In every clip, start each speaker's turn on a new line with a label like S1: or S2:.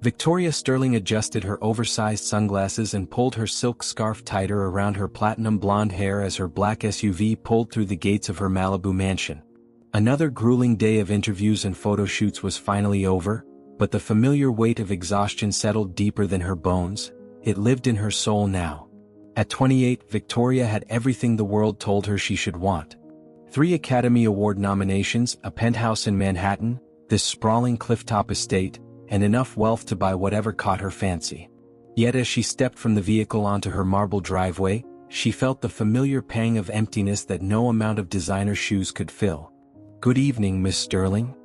S1: Victoria Sterling adjusted her oversized sunglasses and pulled her silk scarf tighter around her platinum blonde hair as her black SUV pulled through the gates of her Malibu mansion. Another grueling day of interviews and photo shoots was finally over, but the familiar weight of exhaustion settled deeper than her bones. It lived in her soul now. At 28, Victoria had everything the world told her she should want. 3 Academy Award nominations, a penthouse in Manhattan, this sprawling clifftop estate, and enough wealth to buy whatever caught her fancy. Yet as she stepped from the vehicle onto her marble driveway, she felt the familiar pang of emptiness that no amount of designer shoes could fill. "Good evening, Miss Sterling."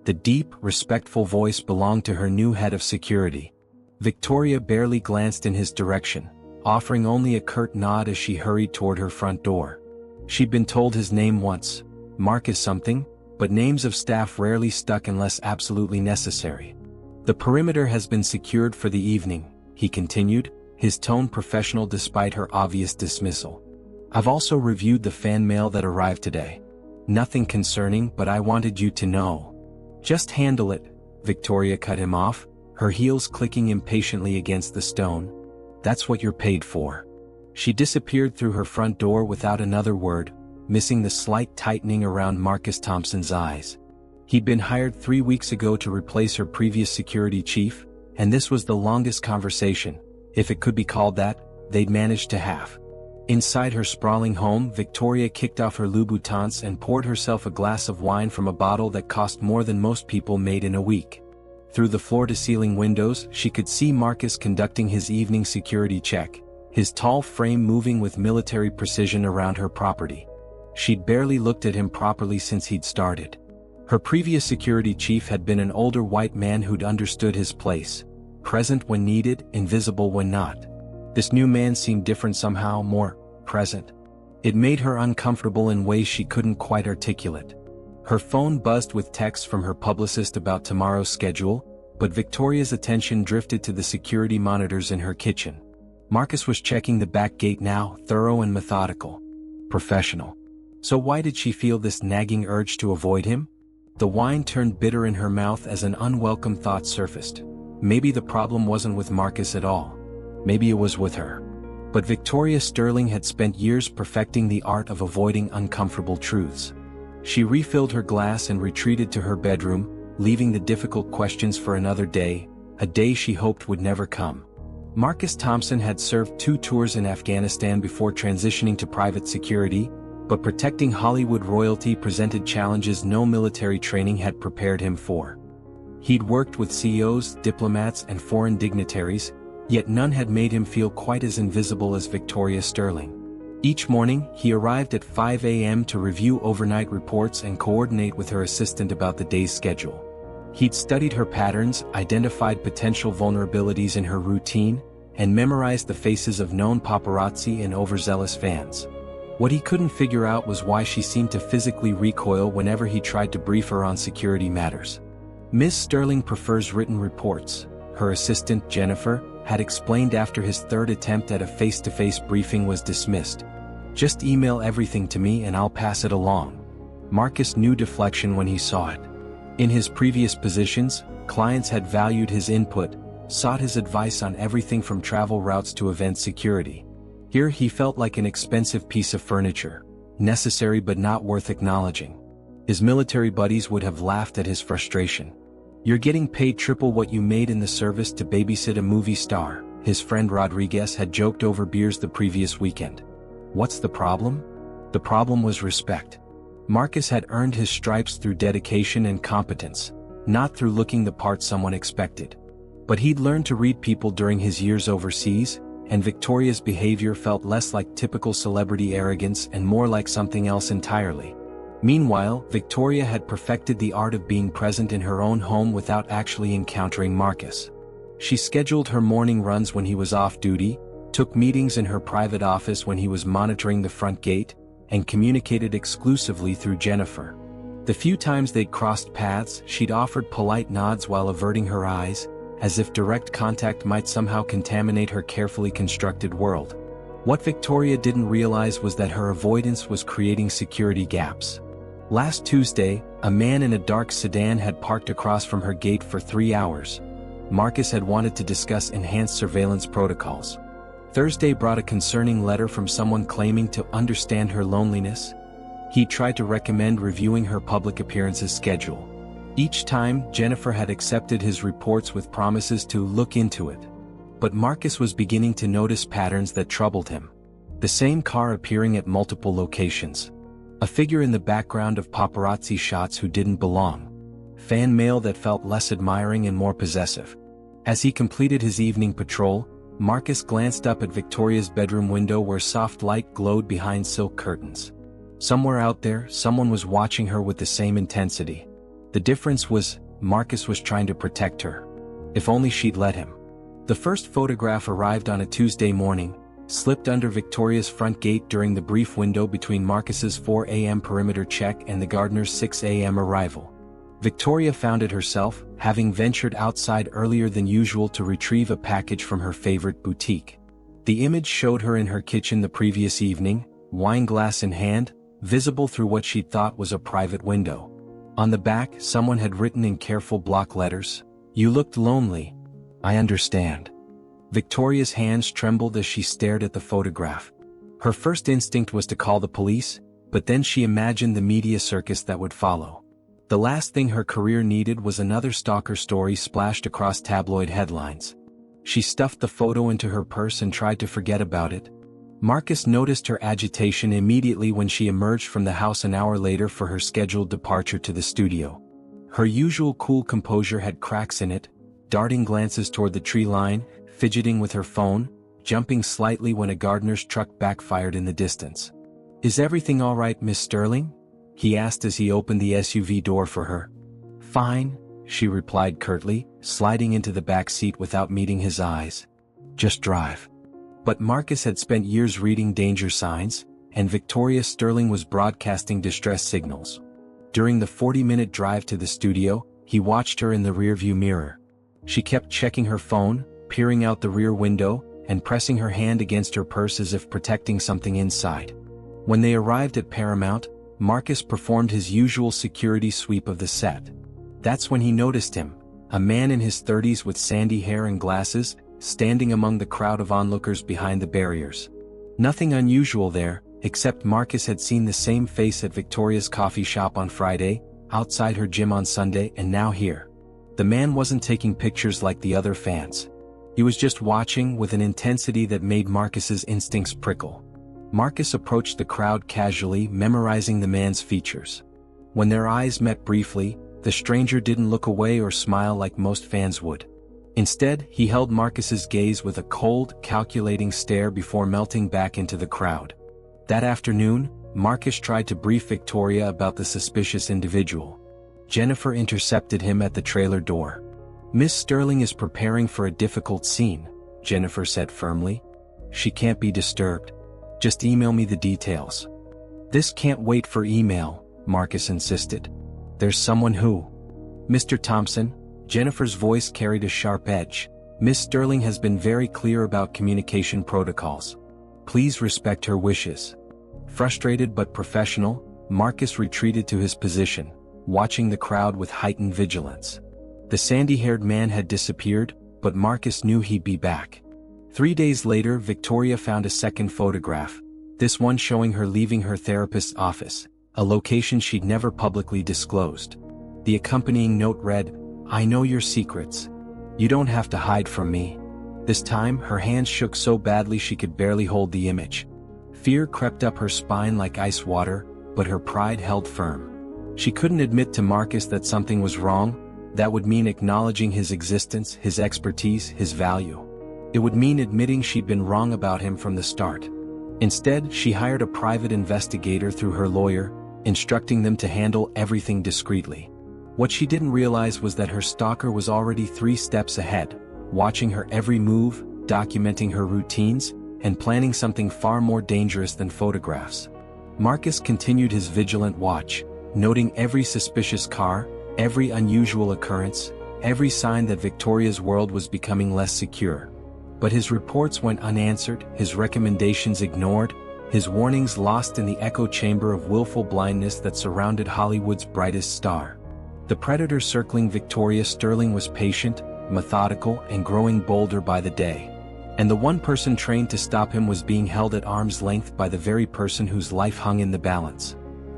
S1: The deep, respectful voice belonged to her new head of security. Victoria barely glanced in his direction, offering only a curt nod as she hurried toward her front door. She'd been told his name once, Marcus something, but names of staff rarely stuck unless absolutely necessary. "The perimeter has been secured for the evening," he continued, his tone professional despite her obvious dismissal. "I've also reviewed the fan mail that arrived today. Nothing concerning, but I wanted you to know." "Just handle it," Victoria cut him off, her heels clicking impatiently against the stone. "That's what you're paid for." She disappeared through her front door without another word, missing the slight tightening around Marcus Thompson's eyes. He'd been hired 3 weeks ago to replace her previous security chief, and this was the longest conversation, if it could be called that, they'd managed to have. Inside her sprawling home, Victoria kicked off her Louboutins and poured herself a glass of wine from a bottle that cost more than most people made in a week. Through the floor-to-ceiling windows, she could see Marcus conducting his evening security check, his tall frame moving with military precision around her property. She'd barely looked at him properly since he'd started. Her previous security chief had been an older white man who'd understood his place, present when needed, invisible when not. This new man seemed different somehow, more present. It made her uncomfortable in ways she couldn't quite articulate. Her phone buzzed with texts from her publicist about tomorrow's schedule, but Victoria's attention drifted to the security monitors in her kitchen. Marcus was checking the back gate now, thorough and methodical. Professional. So why did she feel this nagging urge to avoid him? The wine turned bitter in her mouth as an unwelcome thought surfaced. Maybe the problem wasn't with Marcus at all. Maybe it was with her. But Victoria Sterling had spent years perfecting the art of avoiding uncomfortable truths. She refilled her glass and retreated to her bedroom, leaving the difficult questions for another day, a day she hoped would never come. Marcus Thompson had served 2 tours in Afghanistan before transitioning to private security, but protecting Hollywood royalty presented challenges no military training had prepared him for. He'd worked with CEOs, diplomats, and foreign dignitaries, yet none had made him feel quite as invisible as Victoria Sterling. Each morning, he arrived at 5 a.m. to review overnight reports and coordinate with her assistant about the day's schedule. He'd studied her patterns, identified potential vulnerabilities in her routine, and memorized the faces of known paparazzi and overzealous fans. What he couldn't figure out was why she seemed to physically recoil whenever he tried to brief her on security matters. "Ms. Sterling prefers written reports," her assistant, Jennifer, had explained after his 3rd attempt at a face-to-face briefing was dismissed. "Just email everything to me and I'll pass it along." Marcus knew deflection when he saw it. In his previous positions, clients had valued his input, sought his advice on everything from travel routes to event security. Here he felt like an expensive piece of furniture, necessary but not worth acknowledging. His military buddies would have laughed at his frustration. "You're getting paid triple what you made in the service to babysit a movie star," his friend Rodriguez had joked over beers the previous weekend. What's the problem? The problem was respect. Marcus had earned his stripes through dedication and competence, not through looking the part someone expected. But he'd learned to read people during his years overseas, and Victoria's behavior felt less like typical celebrity arrogance and more like something else entirely. Meanwhile, Victoria had perfected the art of being present in her own home without actually encountering Marcus. She scheduled her morning runs when he was off duty, took meetings in her private office when he was monitoring the front gate, and communicated exclusively through Jennifer. The few times they'd crossed paths, she'd offered polite nods while averting her eyes, as if direct contact might somehow contaminate her carefully constructed world. What Victoria didn't realize was that her avoidance was creating security gaps. Last Tuesday, a man in a dark sedan had parked across from her gate for 3 hours. Marcus had wanted to discuss enhanced surveillance protocols. Thursday brought a concerning letter from someone claiming to understand her loneliness. He tried to recommend reviewing her public appearances schedule. Each time, Jennifer had accepted his reports with promises to look into it. But Marcus was beginning to notice patterns that troubled him. The same car appearing at multiple locations. A figure in the background of paparazzi shots who didn't belong. Fan mail that felt less admiring and more possessive. As he completed his evening patrol, Marcus glanced up at Victoria's bedroom window where soft light glowed behind silk curtains. Somewhere out there, someone was watching her with the same intensity. The difference was, Marcus was trying to protect her. If only she'd let him. The first photograph arrived on a Tuesday morning, slipped under Victoria's front gate during the brief window between Marcus's 4 a.m. perimeter check and the gardener's 6 a.m. arrival. Victoria found it herself, having ventured outside earlier than usual to retrieve a package from her favorite boutique. The image showed her in her kitchen the previous evening, wine glass in hand, visible through what she thought was a private window. On the back, someone had written in careful block letters, "You looked lonely. I understand." Victoria's hands trembled as she stared at the photograph. Her first instinct was to call the police, but then she imagined the media circus that would follow. The last thing her career needed was another stalker story splashed across tabloid headlines. She stuffed the photo into her purse and tried to forget about it. Marcus noticed her agitation immediately when she emerged from the house an hour later for her scheduled departure to the studio. Her usual cool composure had cracks in it, darting glances toward the tree line, fidgeting with her phone, jumping slightly when a gardener's truck backfired in the distance. "Is everything all right, Miss Sterling?" he asked as he opened the SUV door for her. "Fine," she replied curtly, sliding into the back seat without meeting his eyes. "Just drive." But Marcus had spent years reading danger signs, and Victoria Sterling was broadcasting distress signals. During the 40-minute drive to the studio, he watched her in the rearview mirror. She kept checking her phone, peering out the rear window, and pressing her hand against her purse as if protecting something inside. When they arrived at Paramount, Marcus performed his usual security sweep of the set. That's when he noticed him, a man in his 30s with sandy hair and glasses, standing among the crowd of onlookers behind the barriers. Nothing unusual there, except Marcus had seen the same face at Victoria's coffee shop on Friday, outside her gym on Sunday, and now here. The man wasn't taking pictures like the other fans. He was just watching with an intensity that made Marcus's instincts prickle. Marcus approached the crowd casually, memorizing the man's features. When their eyes met briefly, the stranger didn't look away or smile like most fans would. Instead, he held Marcus's gaze with a cold, calculating stare before melting back into the crowd. That afternoon, Marcus tried to brief Victoria about the suspicious individual. Jennifer intercepted him at the trailer door. "Miss Sterling is preparing for a difficult scene," Jennifer said firmly. "She can't be disturbed. Just email me the details." "This can't wait for email," Marcus insisted. "There's someone who—" "Mr. Thompson," Jennifer's voice carried a sharp edge. "Miss Sterling has been very clear about communication protocols. Please respect her wishes." Frustrated but professional, Marcus retreated to his position, watching the crowd with heightened vigilance. The sandy-haired man had disappeared, but Marcus knew he'd be back. 3 days later, Victoria found a second photograph, this one showing her leaving her therapist's office, a location she'd never publicly disclosed. The accompanying note read, "I know your secrets. You don't have to hide from me." This time, her hands shook so badly she could barely hold the image. Fear crept up her spine like ice water, but her pride held firm. She couldn't admit to Marcus that something was wrong. That would mean acknowledging his existence, his expertise, his value. It would mean admitting she'd been wrong about him from the start. Instead, she hired a private investigator through her lawyer, instructing them to handle everything discreetly. What she didn't realize was that her stalker was already 3 steps ahead, watching her every move, documenting her routines, and planning something far more dangerous than photographs. Marcus continued his vigilant watch, noting every suspicious car, every unusual occurrence, every sign that Victoria's world was becoming less secure. But his reports went unanswered, his recommendations ignored, his warnings lost in the echo chamber of willful blindness that surrounded Hollywood's brightest star. The predator circling Victoria Sterling was patient, methodical, and growing bolder by the day. And the one person trained to stop him was being held at arm's length by the very person whose life hung in the balance.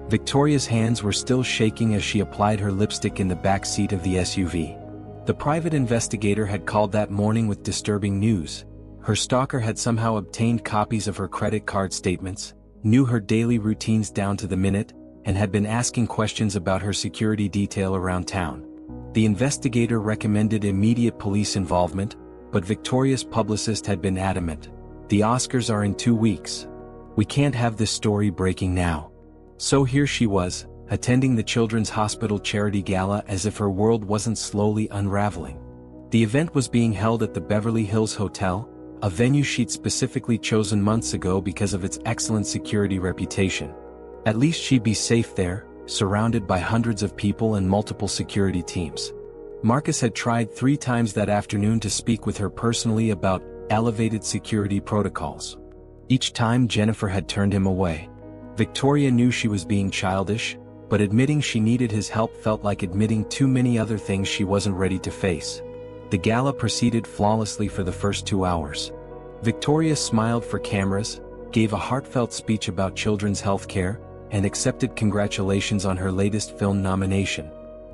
S1: Victoria's hands were still shaking as she applied her lipstick in the back seat of the SUV. The private investigator had called that morning with disturbing news. Her stalker had somehow obtained copies of her credit card statements, knew her daily routines down to the minute, and had been asking questions about her security detail around town. The investigator recommended immediate police involvement, but Victoria's publicist had been adamant. The Oscars are in 2 weeks. We can't have this story breaking now. So here she was, attending the Children's Hospital charity gala as if her world wasn't slowly unraveling. The event was being held at the Beverly Hills Hotel, a venue she'd specifically chosen months ago because of its excellent security reputation. At least she'd be safe there, surrounded by hundreds of people and multiple security teams. Marcus had tried 3 times that afternoon to speak with her personally about elevated security protocols. Each time Jennifer had turned him away. Victoria knew she was being childish, but admitting she needed his help felt like admitting too many other things she wasn't ready to face. The gala proceeded flawlessly for the first 2 hours. Victoria smiled for cameras, gave a heartfelt speech about children's health care, and accepted congratulations on her latest film nomination.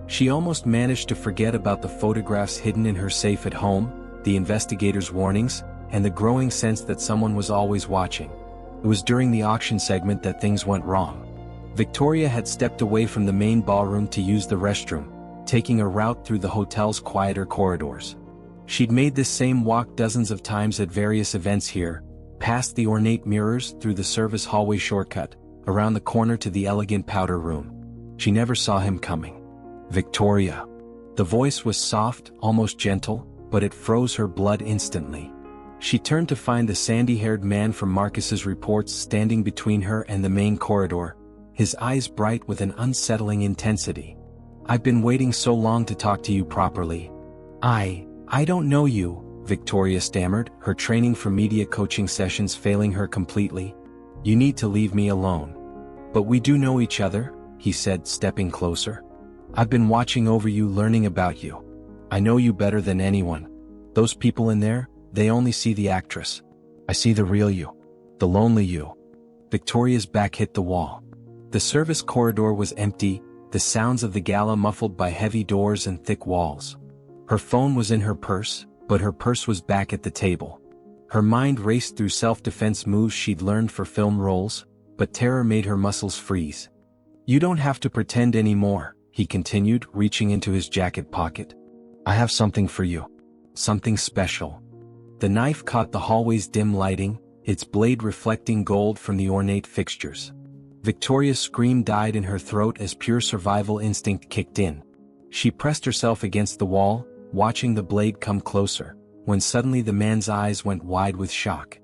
S1: She almost managed to forget about the photographs hidden in her safe at home, the investigators' warnings, and the growing sense that someone was always watching. It was during the auction segment that things went wrong. Victoria had stepped away from the main ballroom to use the restroom, taking a route through the hotel's quieter corridors. She'd made this same walk dozens of times at various events here, past the ornate mirrors, through the service hallway shortcut, around the corner to the elegant powder room. She never saw him coming. Victoria. The voice was soft, almost gentle, but it froze her blood instantly. She turned to find the sandy-haired man from Marcus's reports standing between her and the main corridor, his eyes bright with an unsettling intensity. I've been waiting so long to talk to you properly. I don't know you, Victoria stammered, her training for media coaching sessions failing her completely. You need to leave me alone. But we do know each other, he said, stepping closer. I've been watching over you, learning about you. I know you better than anyone. Those people in there, they only see the actress. I see the real you. The lonely you. Victoria's back hit the wall. The service corridor was empty, the sounds of the gala muffled by heavy doors and thick walls. Her phone was in her purse, but her purse was back at the table. Her mind raced through self-defense moves she'd learned for film roles, but terror made her muscles freeze. You don't have to pretend anymore, he continued, reaching into his jacket pocket. I have something for you. Something special. The knife caught the hallway's dim lighting, its blade reflecting gold from the ornate fixtures. Victoria's scream died in her throat as pure survival instinct kicked in. She pressed herself against the wall, watching the blade come closer, when suddenly the man's eyes went wide with shock.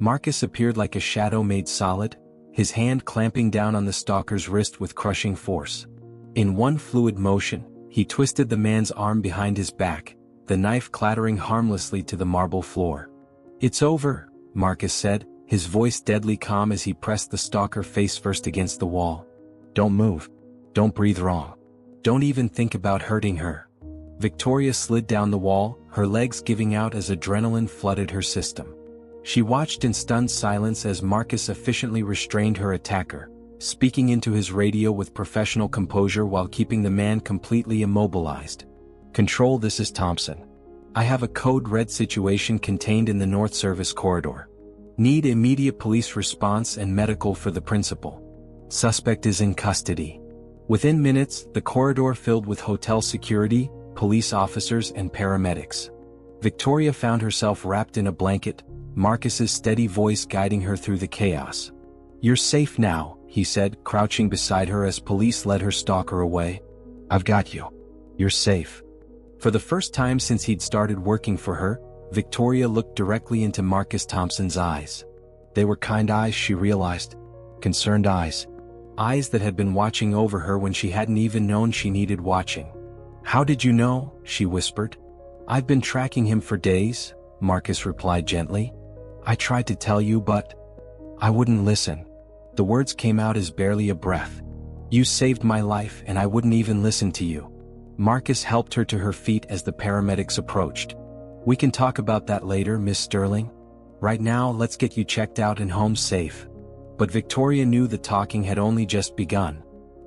S1: Marcus appeared like a shadow made solid, his hand clamping down on the stalker's wrist with crushing force. In one fluid motion, he twisted the man's arm behind his back, the knife clattering harmlessly to the marble floor. It's over, Marcus said, his voice deadly calm as he pressed the stalker face first against the wall. Don't move. Don't breathe wrong. Don't even think about hurting her. Victoria slid down the wall, her legs giving out as adrenaline flooded her system. She watched in stunned silence as Marcus efficiently restrained her attacker, speaking into his radio with professional composure while keeping the man completely immobilized. Control, this is Thompson. I have a code red situation contained in the North Service corridor. Need immediate police response and medical for the principal. Suspect is in custody. Within minutes, the corridor filled with hotel security, police officers and paramedics. Victoria found herself wrapped in a blanket, Marcus's steady voice guiding her through the chaos. You're safe now, he said, crouching beside her as police led her stalker away. I've got you. You're safe. For the first time since he'd started working for her, Victoria looked directly into Marcus Thompson's eyes. They were kind eyes, she realized. Concerned eyes. Eyes that had been watching over her when she hadn't even known she needed watching. How did you know? She whispered. I've been tracking him for days, Marcus replied gently. I tried to tell you, but I wouldn't listen. The words came out as barely a breath. You saved my life and I wouldn't even listen to you. Marcus helped her to her feet as the paramedics approached. "We can talk about that later, Miss Sterling. Right now, let's get you checked out and home safe." But Victoria knew the talking had only just begun.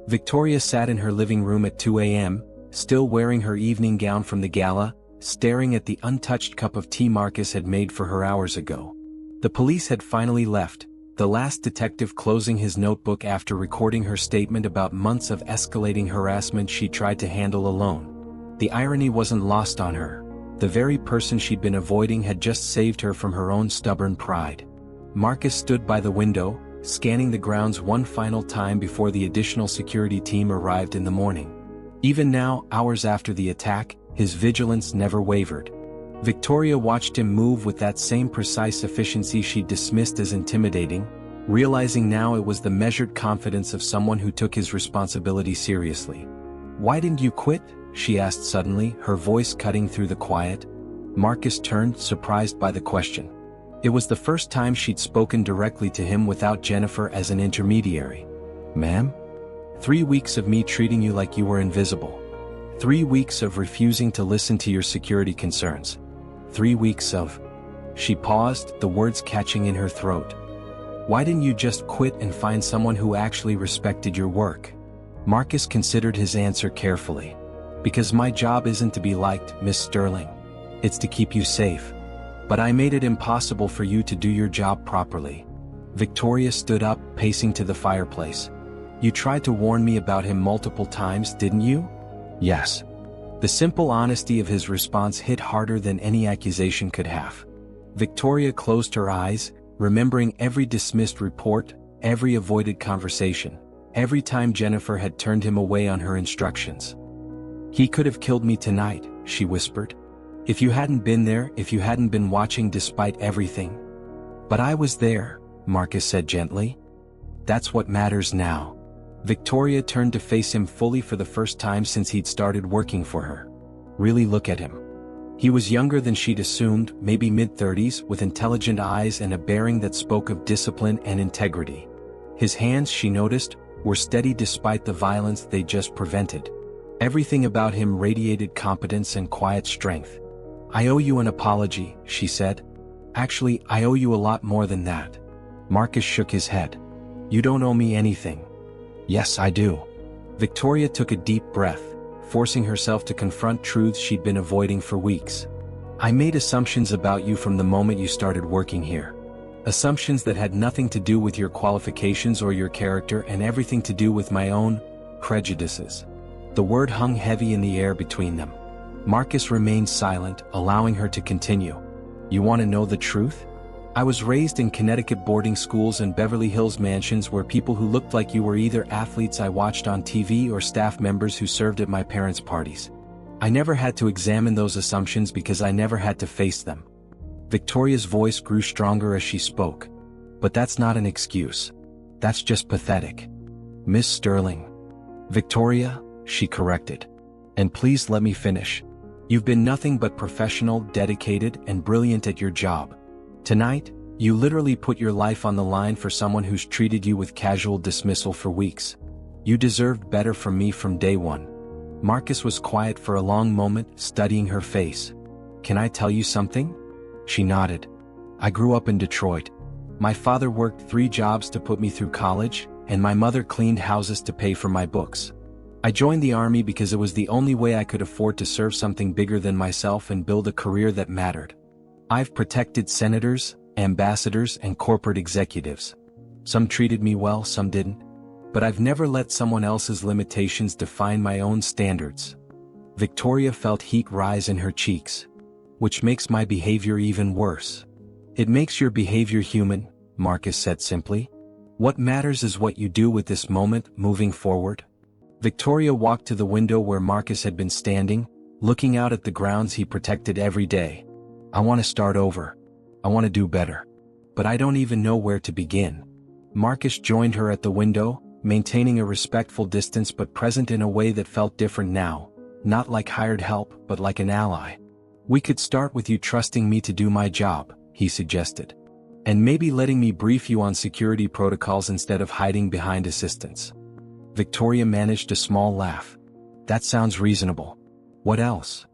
S1: Victoria sat in her living room at 2 a.m., still wearing her evening gown from the gala, staring at the untouched cup of tea Marcus had made for her hours ago. The police had finally left, the last detective closing his notebook after recording her statement about months of escalating harassment she tried to handle alone. The irony wasn't lost on her. The very person she'd been avoiding had just saved her from her own stubborn pride. Marcus stood by the window, scanning the grounds one final time before the additional security team arrived in the morning. Even now, hours after the attack, his vigilance never wavered. Victoria watched him move with that same precise efficiency she'd dismissed as intimidating, realizing now it was the measured confidence of someone who took his responsibility seriously. "Why didn't you quit?" she asked suddenly, her voice cutting through the quiet. Marcus turned, surprised by the question. It was the first time she'd spoken directly to him without Jennifer as an intermediary. "Ma'am? 3 weeks of me treating you like you were invisible. 3 weeks of refusing to listen to your security concerns. 3 weeks of..." She paused, the words catching in her throat. "Why didn't you just quit and find someone who actually respected your work?" Marcus considered his answer carefully. "Because my job isn't to be liked, Miss Sterling. It's to keep you safe. But I made it impossible for you to do your job properly." Victoria stood up, pacing to the fireplace. "You tried to warn me about him multiple times, didn't you?" "Yes." The simple honesty of his response hit harder than any accusation could have. Victoria closed her eyes, remembering every dismissed report, every avoided conversation, every time Jennifer had turned him away on her instructions. "He could have killed me tonight," she whispered. "If you hadn't been there, if you hadn't been watching despite everything." "But I was there," Marcus said gently. "That's what matters now." Victoria turned to face him fully for the first time since he'd started working for her. Really look at him. He was younger than she'd assumed, maybe mid-30s, with intelligent eyes and a bearing that spoke of discipline and integrity. His hands, she noticed, were steady despite the violence they'd just prevented. Everything about him radiated competence and quiet strength. "I owe you an apology," she said. "Actually, I owe you a lot more than that." Marcus shook his head. "You don't owe me anything." "Yes, I do." Victoria took a deep breath, forcing herself to confront truths she'd been avoiding for weeks. "I made assumptions about you from the moment you started working here. Assumptions that had nothing to do with your qualifications or your character and everything to do with my own prejudices." The word hung heavy in the air between them. Marcus remained silent, allowing her to continue. "You want to know the truth? I was raised in Connecticut boarding schools and Beverly Hills mansions where people who looked like you were either athletes I watched on TV or staff members who served at my parents' parties. I never had to examine those assumptions because I never had to face them." Victoria's voice grew stronger as she spoke. "But that's not an excuse. That's just pathetic." "Miss Sterling." "Victoria," she corrected. "And please let me finish. You've been nothing but professional, dedicated, and brilliant at your job. Tonight, you literally put your life on the line for someone who's treated you with casual dismissal for weeks. You deserved better from me from day one." Marcus was quiet for a long moment, studying her face. "Can I tell you something?" She nodded. "I grew up in Detroit. My father worked 3 jobs to put me through college, and my mother cleaned houses to pay for my books. I joined the army because it was the only way I could afford to serve something bigger than myself and build a career that mattered. I've protected senators, ambassadors, and corporate executives. Some treated me well, some didn't. But I've never let someone else's limitations define my own standards." Victoria felt heat rise in her cheeks. "Which makes my behavior even worse." "It makes your behavior human," Marcus said simply. "What matters is what you do with this moment moving forward." Victoria walked to the window where Marcus had been standing, looking out at the grounds he protected every day. "I want to start over. I want to do better. But I don't even know where to begin." Marcus joined her at the window, maintaining a respectful distance but present in a way that felt different now, not like hired help but like an ally. "We could start with you trusting me to do my job," he suggested. "And maybe letting me brief you on security protocols instead of hiding behind assistants." Victoria managed a small laugh. "That sounds reasonable." What else?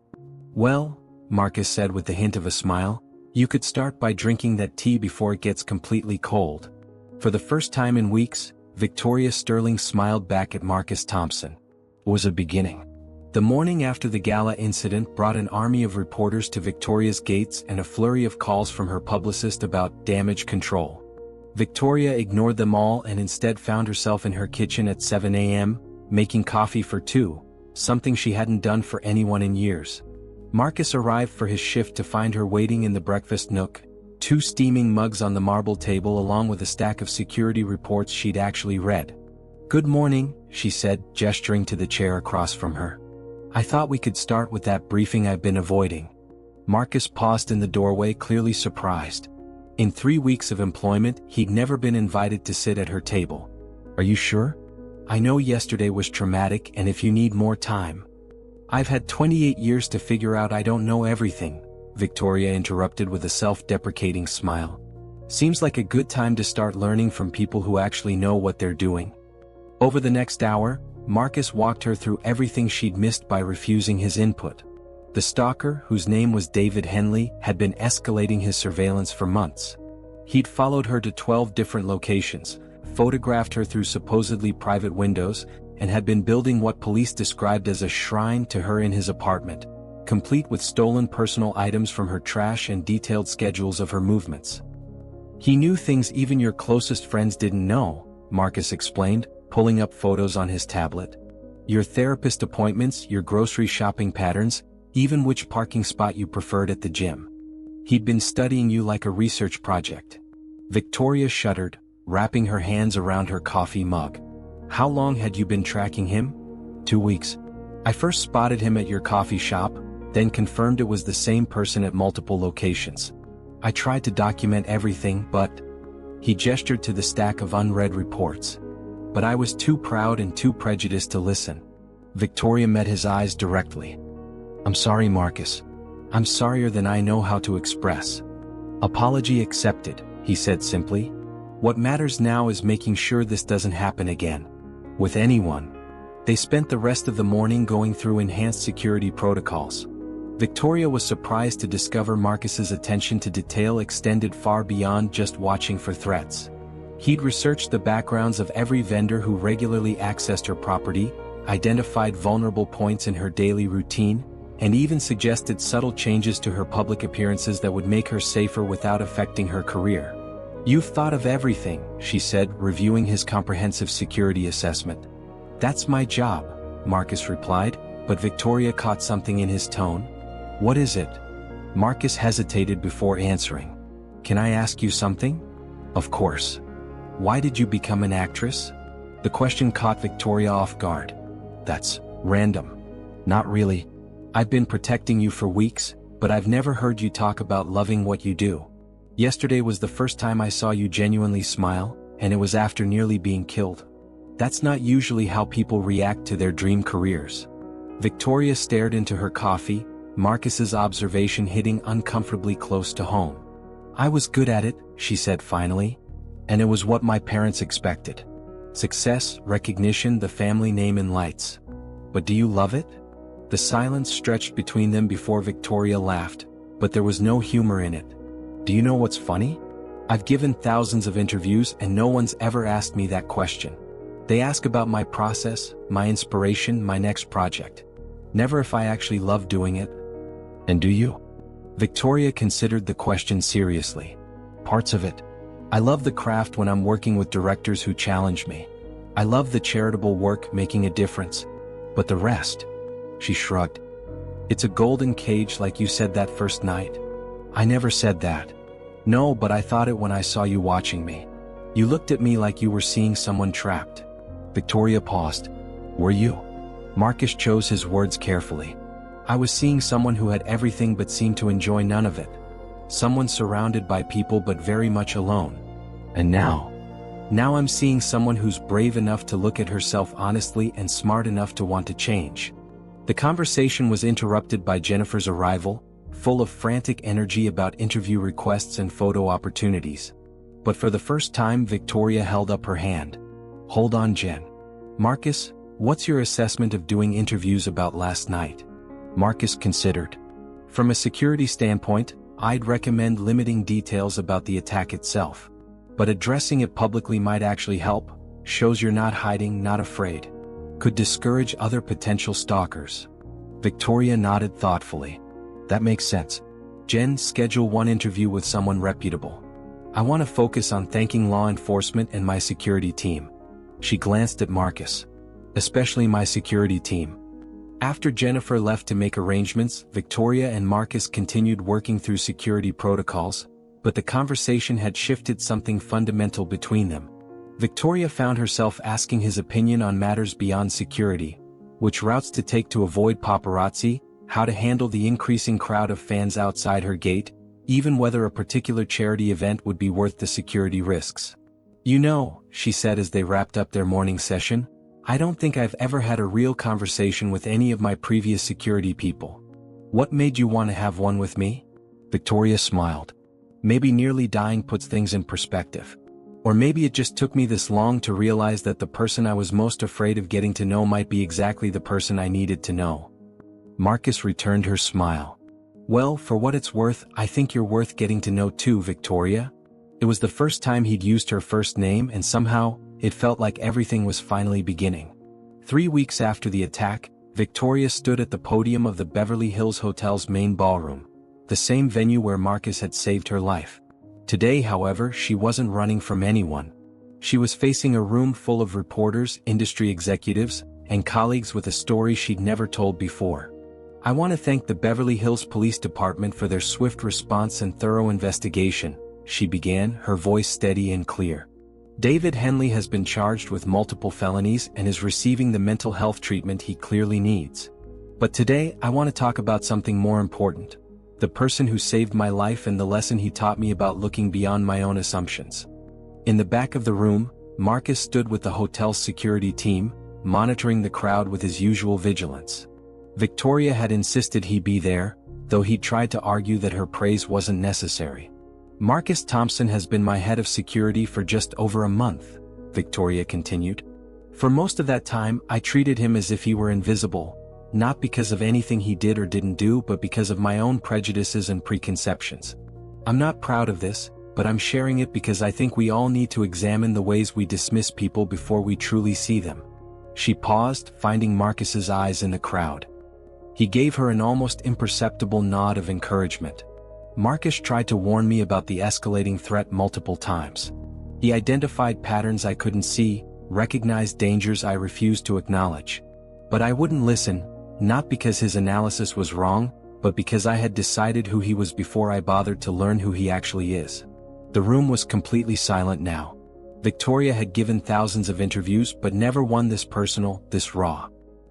S1: Well, Marcus said with the hint of a smile, you could start by drinking that tea before it gets completely cold. For the first time in weeks, Victoria Sterling smiled back at Marcus Thompson. It was a beginning. The morning after the gala incident brought an army of reporters to Victoria's gates and a flurry of calls from her publicist about damage control. Victoria ignored them all and instead found herself in her kitchen at 7 a.m., making coffee for two, something she hadn't done for anyone in years. Marcus arrived for his shift to find her waiting in the breakfast nook, two steaming mugs on the marble table along with a stack of security reports she'd actually read. "Good morning," she said, gesturing to the chair across from her. "I thought we could start with that briefing I've been avoiding." Marcus paused in the doorway, clearly surprised. In 3 weeks of employment, he'd never been invited to sit at her table. "Are you sure? I know yesterday was traumatic, and if you need more time." "I've had 28 years to figure out I don't know everything," Victoria interrupted with a self-deprecating smile. "Seems like a good time to start learning from people who actually know what they're doing." Over the next hour, Marcus walked her through everything she'd missed by refusing his input. The stalker, whose name was David Henley, had been escalating his surveillance for months. He'd followed her to 12 different locations, photographed her through supposedly private windows, and had been building what police described as a shrine to her in his apartment, complete with stolen personal items from her trash and detailed schedules of her movements. "He knew things even your closest friends didn't know," Marcus explained, pulling up photos on his tablet. "Your therapist appointments, your grocery shopping patterns, even which parking spot you preferred at the gym. He'd been studying you like a research project." Victoria shuddered, wrapping her hands around her coffee mug. "How long had you been tracking him?" 2 weeks. "I first spotted him at your coffee shop, then confirmed it was the same person at multiple locations. I tried to document everything, but..." He gestured to the stack of unread reports. "But I was too proud and too prejudiced to listen." Victoria met his eyes directly. "I'm sorry, Marcus. I'm sorrier than I know how to express." "Apology accepted," he said simply. "What matters now is making sure this doesn't happen again. With anyone." They spent the rest of the morning going through enhanced security protocols. Victoria was surprised to discover Marcus's attention to detail extended far beyond just watching for threats. He'd researched the backgrounds of every vendor who regularly accessed her property, identified vulnerable points in her daily routine, and even suggested subtle changes to her public appearances that would make her safer without affecting her career. "You've thought of everything," she said, reviewing his comprehensive security assessment. "That's my job," Marcus replied, but Victoria caught something in his tone. "What is it?" Marcus hesitated before answering. "Can I ask you something?" "Of course." "Why did you become an actress?" The question caught Victoria off guard. "That's random." "Not really. I've been protecting you for weeks, but I've never heard you talk about loving what you do. Yesterday was the first time I saw you genuinely smile, and it was after nearly being killed. That's not usually how people react to their dream careers." Victoria stared into her coffee, Marcus's observation hitting uncomfortably close to home. "I was good at it," she said finally. "And it was what my parents expected. Success, recognition, the family name and lights. But do you love it?" The silence stretched between them before Victoria laughed, but there was no humor in it. "Do you know what's funny? I've given thousands of interviews and no one's ever asked me that question. They ask about my process, my inspiration, my next project. Never if I actually love doing it." "And do you?" Victoria considered the question seriously. "Parts of it. I love the craft when I'm working with directors who challenge me. I love the charitable work making a difference. But the rest?" She shrugged. "It's a golden cage like you said that first night." "I never said that." "No, but I thought it when I saw you watching me. You looked at me like you were seeing someone trapped." Victoria paused. "Were you?" Marcus chose his words carefully. "I was seeing someone who had everything but seemed to enjoy none of it. Someone surrounded by people but very much alone. And now I'm seeing someone who's brave enough to look at herself honestly and smart enough to want to change." The conversation was interrupted by Jennifer's arrival, full of frantic energy about interview requests and photo opportunities. But for the first time, Victoria held up her hand. "Hold on, Jen. Marcus, what's your assessment of doing interviews about last night?" Marcus considered. From a security standpoint, I'd recommend limiting details about the attack itself. But addressing it publicly might actually help. Shows you're not hiding, not afraid. Could discourage other potential stalkers. Victoria nodded thoughtfully. That makes sense. Jen, schedule one interview with someone reputable. I want to focus on thanking law enforcement and my security team. She glanced at Marcus. Especially my security team. After Jennifer left to make arrangements, Victoria and Marcus continued working through security protocols, but the conversation had shifted something fundamental between them. Victoria found herself asking his opinion on matters beyond security, which routes to take to avoid paparazzi, how to handle the increasing crowd of fans outside her gate, even whether a particular charity event would be worth the security risks. You know, she said as they wrapped up their morning session, I don't think I've ever had a real conversation with any of my previous security people. What made you want to have one with me? Victoria smiled. Maybe nearly dying puts things in perspective. Or maybe it just took me this long to realize that the person I was most afraid of getting to know might be exactly the person I needed to know. Marcus returned her smile. Well, for what it's worth, I think you're worth getting to know too, Victoria. It was the first time he'd used her first name and somehow, it felt like everything was finally beginning. 3 weeks after the attack, Victoria stood at the podium of the Beverly Hills Hotel's main ballroom, the same venue where Marcus had saved her life. Today, however, she wasn't running from anyone. She was facing a room full of reporters, industry executives, and colleagues with a story she'd never told before. I want to thank the Beverly Hills Police Department for their swift response and thorough investigation, she began, her voice steady and clear. David Henley has been charged with multiple felonies and is receiving the mental health treatment he clearly needs. But today, I want to talk about something more important. The person who saved my life and the lesson he taught me about looking beyond my own assumptions. In the back of the room, Marcus stood with the hotel's security team, monitoring the crowd with his usual vigilance. Victoria had insisted he be there, though he tried to argue that her praise wasn't necessary. Marcus Thompson has been my head of security for just over a month, Victoria continued. For most of that time, I treated him as if he were invisible, not because of anything he did or didn't do but because of my own prejudices and preconceptions. I'm not proud of this, but I'm sharing it because I think we all need to examine the ways we dismiss people before we truly see them. She paused, finding Marcus's eyes in the crowd. He gave her an almost imperceptible nod of encouragement. Marcus tried to warn me about the escalating threat multiple times. He identified patterns I couldn't see, recognized dangers I refused to acknowledge. But I wouldn't listen, not because his analysis was wrong, but because I had decided who he was before I bothered to learn who he actually is. The room was completely silent now. Victoria had given thousands of interviews but never one this personal, this raw.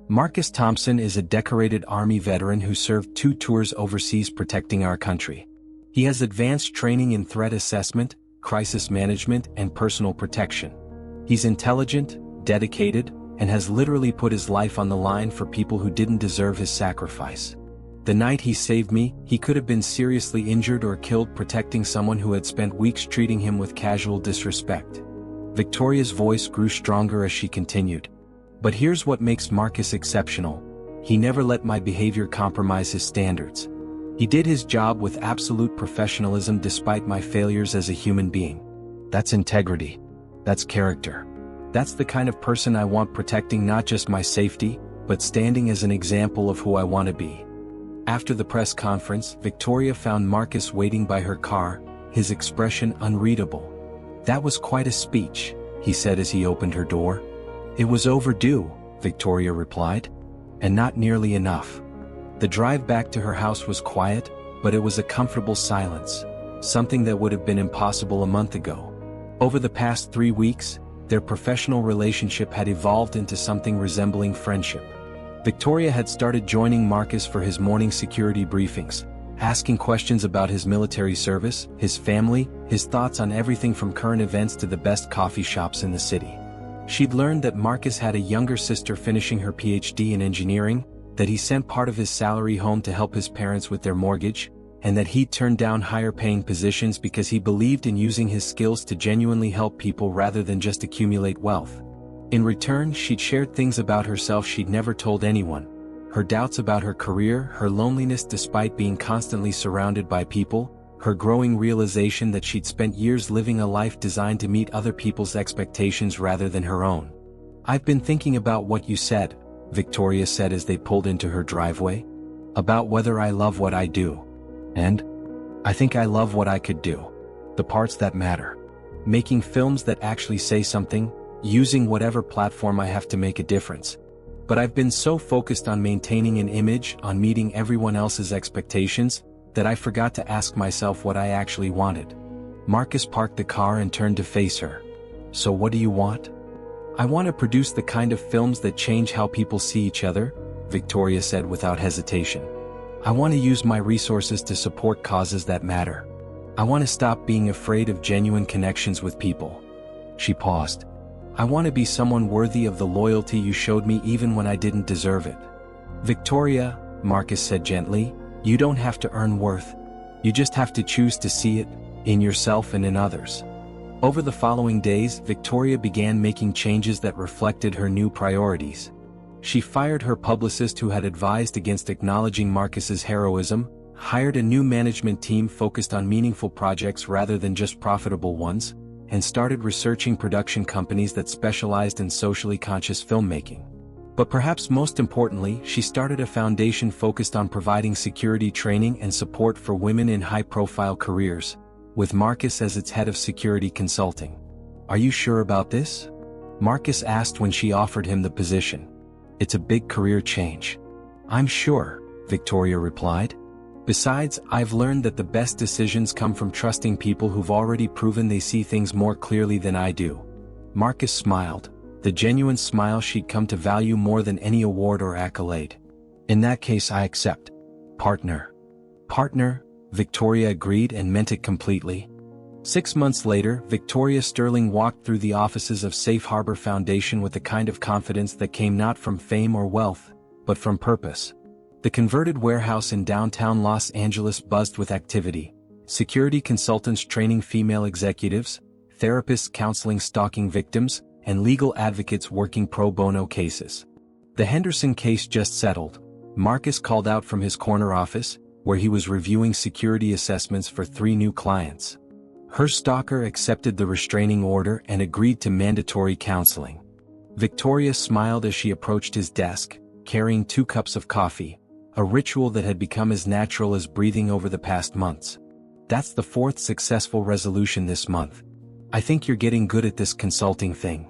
S1: Marcus Thompson is a decorated Army veteran who served 2 tours overseas protecting our country. He has advanced training in threat assessment, crisis management, and personal protection. He's intelligent, dedicated, and has literally put his life on the line for people who didn't deserve his sacrifice. The night he saved me, he could have been seriously injured or killed protecting someone who had spent weeks treating him with casual disrespect. Victoria's voice grew stronger as she continued. But here's what makes Marcus exceptional. He never let my behavior compromise his standards. He did his job with absolute professionalism despite my failures as a human being. That's integrity. That's character. That's the kind of person I want protecting not just my safety, but standing as an example of who I want to be. After the press conference, Victoria found Marcus waiting by her car, his expression unreadable. That was quite a speech, he said as he opened her door. It was overdue, Victoria replied. And not nearly enough. The drive back to her house was quiet, but it was a comfortable silence, something that would have been impossible a month ago. Over the past 3 weeks, their professional relationship had evolved into something resembling friendship. Victoria had started joining Marcus for his morning security briefings, asking questions about his military service, his family, his thoughts on everything from current events to the best coffee shops in the city. She'd learned that Marcus had a younger sister finishing her PhD in engineering, that he sent part of his salary home to help his parents with their mortgage, and that he'd turned down higher-paying positions because he believed in using his skills to genuinely help people rather than just accumulate wealth. In return, she'd shared things about herself she'd never told anyone. Her doubts about her career, her loneliness despite being constantly surrounded by people, her growing realization that she'd spent years living a life designed to meet other people's expectations rather than her own. "I've been thinking about what you said," Victoria said as they pulled into her driveway. "About whether I love what I do. And I think I love what I could do. The parts that matter. Making films that actually say something, using whatever platform I have to make a difference. But I've been so focused on maintaining an image, on meeting everyone else's expectations, that I forgot to ask myself what I actually wanted." Marcus parked the car and turned to face her. "So what do you want?" "I want to produce the kind of films that change how people see each other," Victoria said without hesitation. "I want to use my resources to support causes that matter. I want to stop being afraid of genuine connections with people." She paused. "I want to be someone worthy of the loyalty you showed me even when I didn't deserve it." "Victoria," Marcus said gently, "you don't have to earn worth. You just have to choose to see it, in yourself and in others." Over the following days, Victoria began making changes that reflected her new priorities. She fired her publicist who had advised against acknowledging Marcus's heroism, hired a new management team focused on meaningful projects rather than just profitable ones, and started researching production companies that specialized in socially conscious filmmaking. But perhaps most importantly, she started a foundation focused on providing security training and support for women in high-profile careers, with Marcus as its head of security consulting. "Are you sure about this?" Marcus asked when she offered him the position. "It's a big career change." "I'm sure," Victoria replied. "Besides, I've learned that the best decisions come from trusting people who've already proven they see things more clearly than I do." Marcus smiled, the genuine smile she'd come to value more than any award or accolade. "In that case I accept. Partner." "Partner," Victoria agreed and meant it completely. 6 months later, Victoria Sterling walked through the offices of Safe Harbor Foundation with the kind of confidence that came not from fame or wealth, but from purpose. The converted warehouse in downtown Los Angeles buzzed with activity. Security consultants training female executives, therapists counseling stalking victims, and legal advocates working pro bono cases. The Henderson case just settled. Marcus called out from his corner office, where he was reviewing security assessments for 3 new clients. Her stalker accepted the restraining order and agreed to mandatory counseling. Victoria smiled as she approached his desk, carrying 2 cups of coffee, a ritual that had become as natural as breathing over the past months. "That's the 4th successful resolution this month. I think you're getting good at this consulting thing."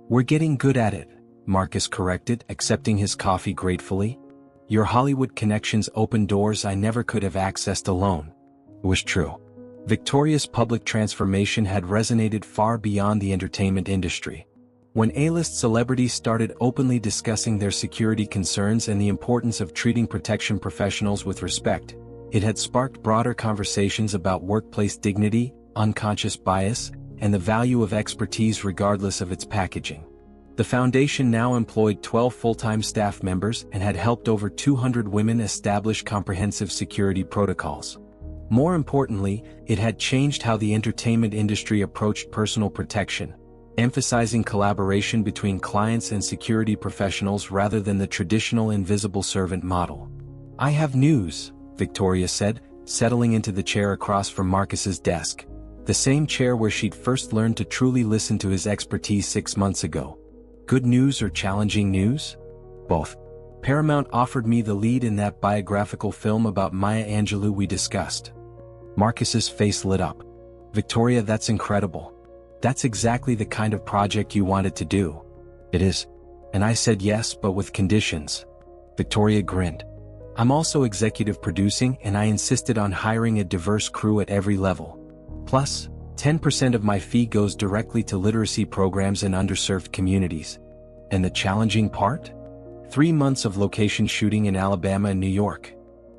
S1: "We're getting good at it," Marcus corrected, accepting his coffee gratefully. "Your Hollywood connections opened doors I never could have accessed alone." It was true. Victoria's public transformation had resonated far beyond the entertainment industry. When A-list celebrities started openly discussing their security concerns and the importance of treating protection professionals with respect, it had sparked broader conversations about workplace dignity, unconscious bias, and the value of expertise regardless of its packaging. The foundation now employed 12 full-time staff members and had helped over 200 women establish comprehensive security protocols. More importantly, it had changed how the entertainment industry approached personal protection, emphasizing collaboration between clients and security professionals rather than the traditional invisible servant model. "I have news," Victoria said, settling into the chair across from Marcus's desk, the same chair where she'd first learned to truly listen to his expertise 6 months ago. "Good news or challenging news?" "Both. Paramount offered me the lead in that biographical film about Maya Angelou we discussed." Marcus's face lit up. "Victoria, that's incredible. That's exactly the kind of project you wanted to do." "It is. And I said yes, but with conditions." Victoria grinned. "I'm also executive producing and I insisted on hiring a diverse crew at every level. Plus, 10% of my fee goes directly to literacy programs in underserved communities." "And the challenging part?" 3 months of location shooting in Alabama and New York.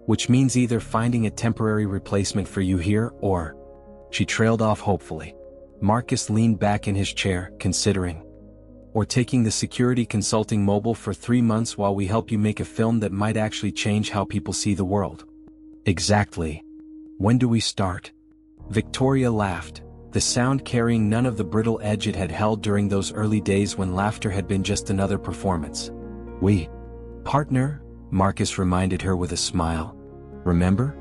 S1: "Which means either finding a temporary replacement for you here or..." She trailed off hopefully. Marcus leaned back in his chair, considering. "Or taking the security consulting mobile for 3 months while we help you make a film that might actually change how people see the world." "Exactly. When do we start?" Victoria laughed, the sound carrying none of the brittle edge it had held during those early days when laughter had been just another performance. "We." "Partner," Marcus reminded her with a smile. Remember?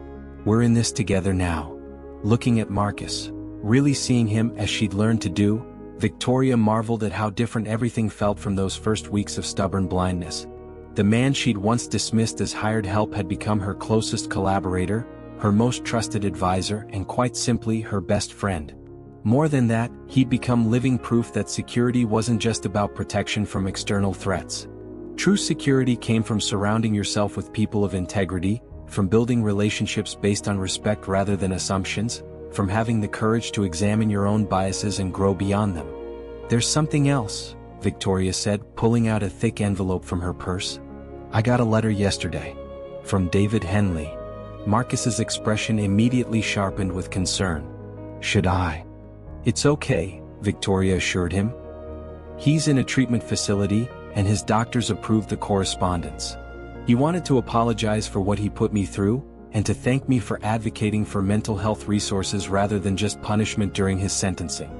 S1: We're in this together now. Looking at Marcus, really seeing him as she'd learned to do, Victoria marveled at how different everything felt from those first weeks of stubborn blindness. The man she'd once dismissed as hired help had become her closest collaborator, her most trusted advisor, and quite simply her best friend. More than that, he'd become living proof that security wasn't just about protection from external threats. True security came from surrounding yourself with people of integrity, from building relationships based on respect rather than assumptions, from having the courage to examine your own biases and grow beyond them. There's something else, Victoria said, pulling out a thick envelope from her purse. I got a letter yesterday. From David Henley. Marcus's expression immediately sharpened with concern. Should I? It's okay, Victoria assured him. He's in a treatment facility, and his doctors approved the correspondence. He wanted to apologize for what he put me through, and to thank me for advocating for mental health resources rather than just punishment during his sentencing.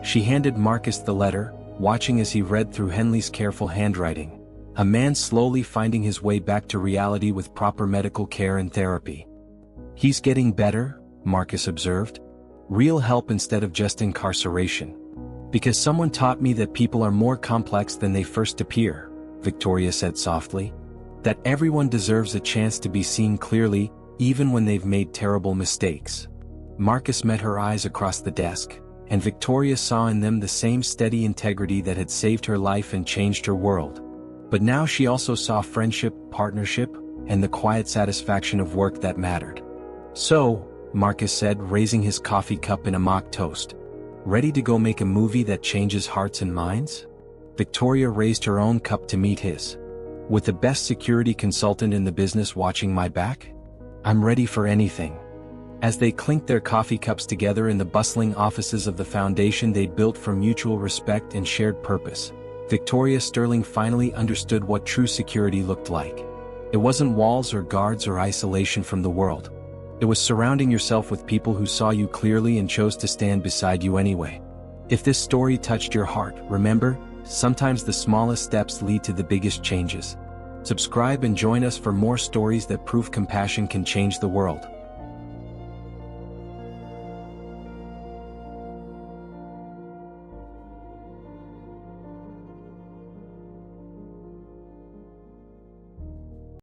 S1: She handed Marcus the letter, watching as he read through Henley's careful handwriting. A man slowly finding his way back to reality with proper medical care and therapy. He's getting better, Marcus observed. Real help instead of just incarceration. Because someone taught me that people are more complex than they first appear, Victoria said softly. That everyone deserves a chance to be seen clearly, even when they've made terrible mistakes. Marcus met her eyes across the desk, and Victoria saw in them the same steady integrity that had saved her life and changed her world. But now she also saw friendship, partnership, and the quiet satisfaction of work that mattered. So, Marcus said, raising his coffee cup in a mock toast. Ready to go make a movie that changes hearts and minds? Victoria raised her own cup to meet his. With the best security consultant in the business watching my back? I'm ready for anything. As they clinked their coffee cups together in the bustling offices of the foundation they'd built for mutual respect and shared purpose, Victoria Sterling finally understood what true security looked like. It wasn't walls or guards or isolation from the world. It was surrounding yourself with people who saw you clearly and chose to stand beside you anyway. If this story touched your heart, remember, sometimes the smallest steps lead to the biggest changes. Subscribe and join us for more stories that prove compassion can change the world.